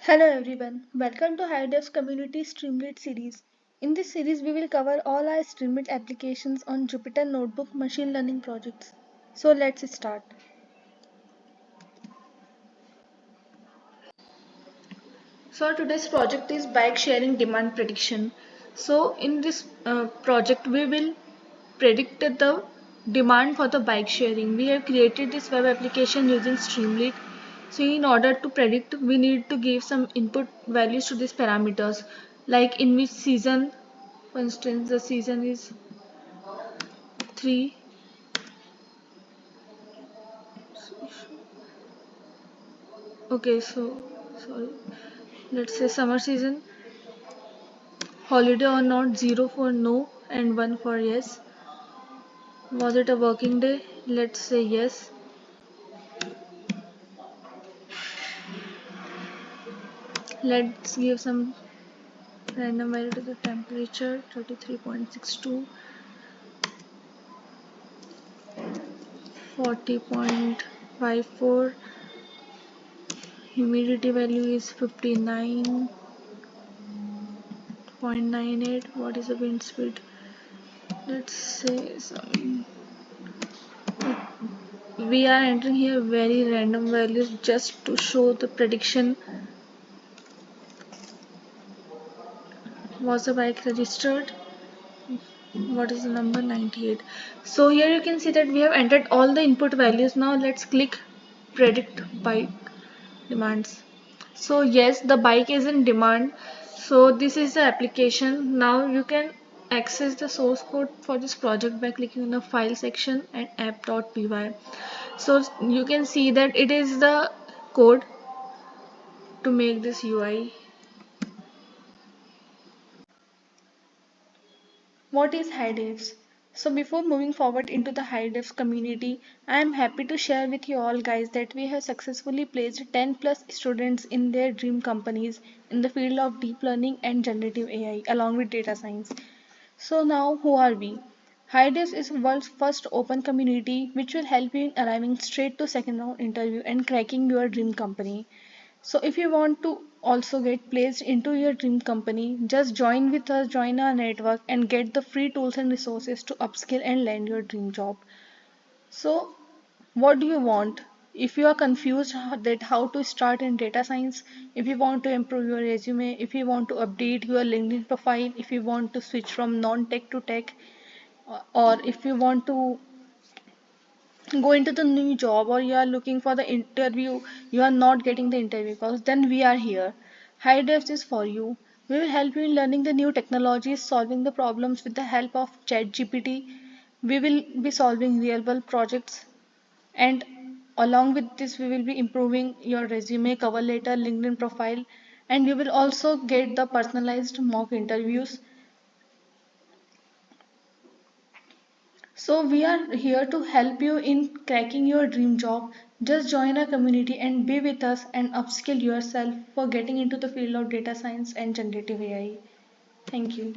Hello everyone, welcome to HiDevs Community Streamlit series. In this series, we will cover all our Streamlit applications on Jupyter Notebook machine learning projects. So let's start. So today's project is bike sharing demand prediction. So in this project, we will predict the demand for the bike sharing. We have created this web application using Streamlit. So in order to predict, we need to give some input values to these parameters, like in which season. For instance, the season is 3. Okay, so sorry. Let's say summer season. Holiday or not, 0 for no and 1 for yes. Was it a working day? Let's say yes. Let's give some random value to the temperature, 33.62, 40.54, humidity value is 59.98. What is the wind speed? Let's say some. We are entering here very random values just to show the prediction. Was the bike registered? What is the number? 98. So here you can see that we have entered all the input values. Now let's click predict bike demands. So yes, the bike is in demand. So this is the application. Now you can access the source code for this project by clicking on the file section and app.py. So you can see that it is the code to make this UI. What is HiDevs? So before moving forward into the HiDevs community, I am happy to share with you all guys that we have successfully placed 10 plus students in their dream companies in the field of deep learning and generative AI along with data science. So now who are we? HiDevs is world's first open community which will help you in arriving straight to second round interview and cracking your dream company. So if you want to also get placed into your dream company, just join with us, join our network and get the free tools and resources to upskill and land your dream job. So what do you want? If you are confused that how to start in data science, if you want to improve your resume, if you want to update your LinkedIn profile, if you want to switch from non-tech to tech, or if you want to go into the new job or you are looking for the interview, you are not getting the interview calls, then we are here. HiDevs is for you. We will help you in learning the new technologies, solving the problems with the help of ChatGPT. We will be solving real world projects, and along with this we will be improving your resume, cover letter, LinkedIn profile, and you will also get the personalized mock interviews. So we are here to help you in cracking your dream job. Just join our community and be with us and upskill yourself for getting into the field of data science and generative AI. Thank you.